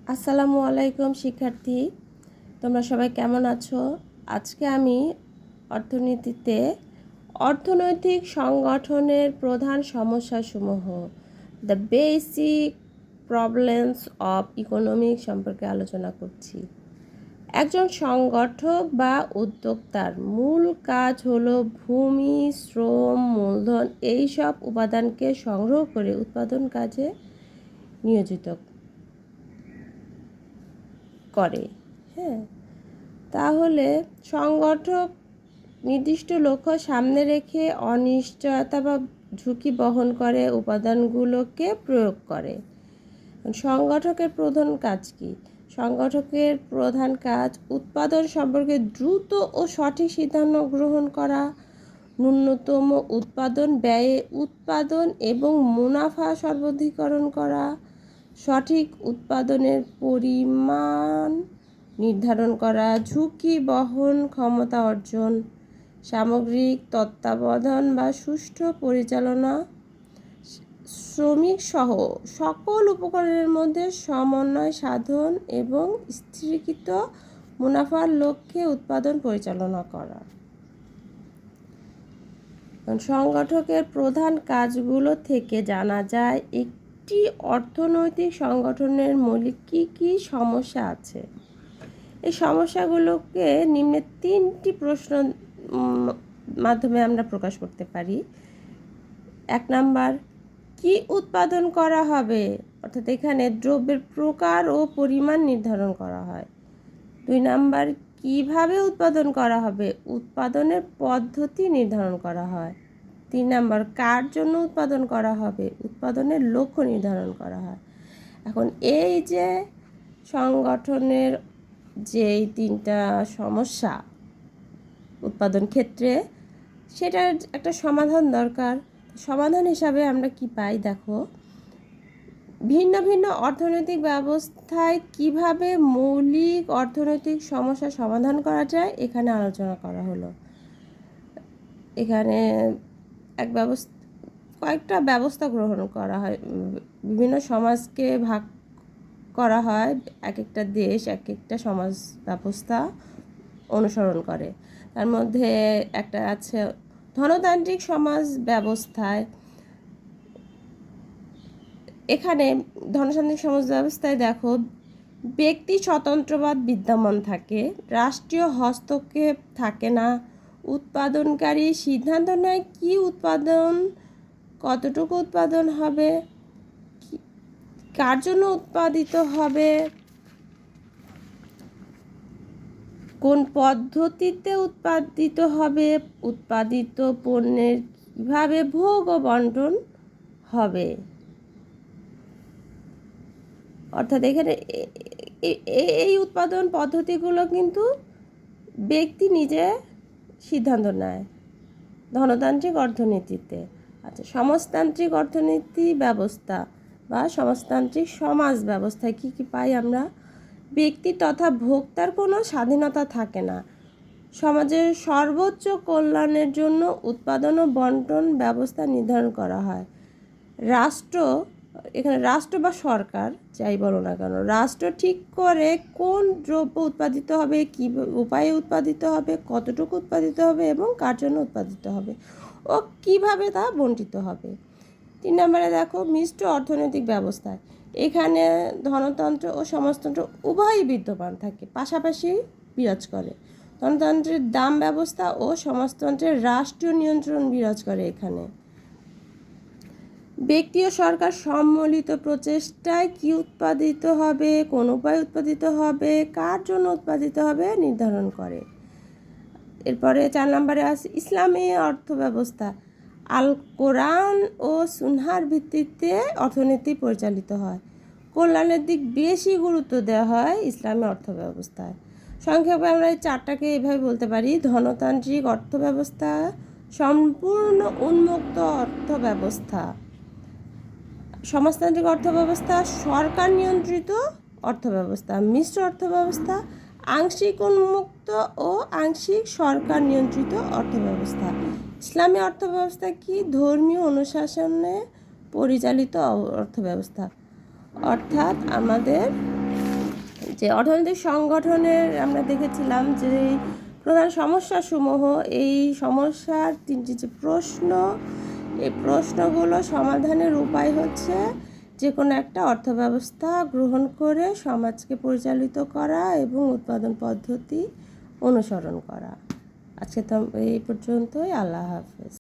আসসালামু আলাইকুম শিক্ষার্থী, তোমরা সবাই কেমন আছো? আজকে আমি অর্থনীতিতে অর্থনৈতিক সংগঠনের প্রধান সমস্যাসমূহ the basic problems of economic সম্পর্কে আলোচনা করছি। একজন সংগঠক বা উদ্যোক্তার মূল কাজ হলো ভূমি, শ্রম, মূলধন এইসব উপাদানকে সংগ্রহ করে উৎপাদন কাজে নিয়োজিত করে। হ্যাঁ, তাহলে সংগঠক নির্দিষ্ট লক্ষ্য সামনে রেখে অনিশ্চয়তা বা ঝুঁকি বহন করে উপাদানগুলোকে প্রয়োগ করে। সংগঠকের প্রধান কাজ কি? সংগঠকের প্রধান কাজ উৎপাদন সম্পর্কে দ্রুত ও সঠিক সিদ্ধান্ত গ্রহণ করা, ন্যূনতম উৎপাদন ব্যয়ে উৎপাদন এবং মুনাফা সর্বাধিকরণ করা, সঠিক উৎপাদনের পরিমাণ নির্ধারণ করা, ঝুঁকি বহন ক্ষমতা অর্জন, সামগ্রিক তত্ত্বাবধান বা সুষ্ঠু পরিচালনা, শ্রমিক সহ সকল উপকরণের মধ্যে সমন্বয় সাধন এবং স্থিরকৃত মুনাফার লক্ষ্যে উৎপাদন পরিচালনা করা। সংগঠকের প্রধান কাজগুলো থেকে জানা যায় একটি অর্থনৈতিক সংগঠনের মৌলিক কী কী সমস্যা আছে। এই সমস্যাগুলোকে নিম্নে 3টি প্রশ্ন মাধ্যমে আমরা প্রকাশ করতে পারি। 1 নাম্বার, কি উৎপাদন করা হবে, অর্থাৎ এখানে দ্রব্যের প্রকার ও পরিমাণ নির্ধারণ করা হয়। 2 নাম্বার, কিভাবে উৎপাদন করা হবে, উৎপাদনের পদ্ধতি নির্ধারণ করা হয়। 3 নাম্বার, কার জন্য উৎপাদন করা হবে, উৎপাদনের লক্ষ্য নির্ধারণ করা হয়। এখন এই যে সংগঠনের যে 3টা সমস্যা উৎপাদন ক্ষেত্রে, সেটার একটা সমাধান দরকার। সমাধান হিসাবে আমরা কি পাই দেখো, ভিন্ন ভিন্ন অর্থনৈতিক ব্যবস্থায় কিভাবে মৌলিক অর্থনৈতিক সমস্যা সমাধান করা যায় এখানে আলোচনা করা হলো। এখানে কয়েকটা ব্যবস্থা গ্রহণ করা হয়, বিভিন্ন সমাজকে ভাগ করা হয়, এক একটা দেশ এক একটা সমাজ ব্যবস্থা অনুসরণ করে। তার মধ্যে একটা আছে ধনতান্ত্রিক সমাজ ব্যবস্থায়। এখানে ধনতান্ত্রিক সমাজ ব্যবস্থায় দেখো, ব্যক্তি স্বতন্ত্রবাদ বিদ্যমান থাকে, রাষ্ট্রীয় হস্তক্ষেপ থাকে না, উৎপাদনকারী সিদ্ধান্ত নেয় কি উৎপাদন, কতটুকু উৎপাদন হবে, কার জন্য উৎপাদিত হবে, কোন পদ্ধতিতে উৎপাদিত হবে, উৎপাদিত পণ্যের কীভাবে ভোগ ও বন্টন হবে। অর্থাৎ এখানে এই উৎপাদন পদ্ধতিগুলো কিন্তু ব্যক্তি নিজে সিদ্ধান্ত নেয় ধনতান্ত্রিক অর্থনীতিতে। আচ্ছা, সমাজতান্ত্রিক অর্থনীতি ব্যবস্থা বা সমাজতান্ত্রিক সমাজ ব্যবস্থায় কী কী পাই আমরা? ব্যক্তি তথা ভোক্তার কোনো স্বাধীনতা থাকে না, সমাজের সর্বোচ্চ কল্যাণের জন্য উৎপাদন ও বন্টন ব্যবস্থা নির্ধারণ করা হয়। এখানে রাষ্ট্র বা সরকার যাই বলো না কেন, রাষ্ট্র ঠিক করে কোন দ্রব্য উৎপাদিত হবে, কী উপায়ে উৎপাদিত হবে, কতটুকু উৎপাদিত হবে এবং কার জন্য উৎপাদিত হবে ও কিভাবে তা বণ্টিত হবে। 3 নম্বরে দেখো, মিশ্র অর্থনৈতিক ব্যবস্থা। এখানে ধনতন্ত্র ও সমাজতন্ত্র উভয়ই বিদ্যমান থাকে, পাশাপাশি বিরাজ করে। ধনতন্ত্রের দাম ব্যবস্থা ও সমাজতন্ত্রের রাষ্ট্রীয় নিয়ন্ত্রণ বিরাজ করে। এখানে ব্যক্তি ও সরকার সম্মিলিত প্রচেষ্টায় কি উৎপাদিত হবে, কোন উপায়ে উৎপাদিত হবে, কার জন্য উৎপাদিত হবে নির্ধারণ করে। এরপরে 4 নম্বরে আছে ইসলামী অর্থব্যবস্থা। আল কোরআন ও সুন্নাহর ভিত্তিতে অর্থনীতি পরিচালিত হয়। কল্যাণের দিক বেশি গুরুত্ব দেওয়া হয় ইসলামী অর্থব্যবস্থায়। সংক্ষেপে আমরা এই 4টাকে এভাবে বলতে পারি: ধনতান্ত্রিক অর্থব্যবস্থা, সম্পূর্ণ উন্মুক্ত অর্থব্যবস্থা, সমাজতান্ত্রিক অর্থব্যবস্থা, সরকার নিয়ন্ত্রিত অর্থব্যবস্থা, মিশ্র অর্থব্যবস্থা, আংশিক উন্মুক্ত ও আংশিক সরকার নিয়ন্ত্রিত অর্থব্যবস্থা। ইসলামী অর্থব্যবস্থা কি? ধর্মীয় অনুশাসনে পরিচালিত অর্থব্যবস্থা। অর্থাৎ আমাদের যে অর্থনৈতিক সংগঠনের আমরা দেখেছিলাম যে এই প্রধান সমস্যাসমূহ, এই সমস্যার 3টি যে প্রশ্ন, এই প্রশ্নগুলো সমাধানের উপায় হচ্ছে যে কোনো একটা অর্থব্যবস্থা গ্রহণ করে সমাজকে পরিচালিত করা এবং উৎপাদন পদ্ধতি অনুসরণ করা। আজকে তো এই পর্যন্তই। আল্লাহ হাফেজ।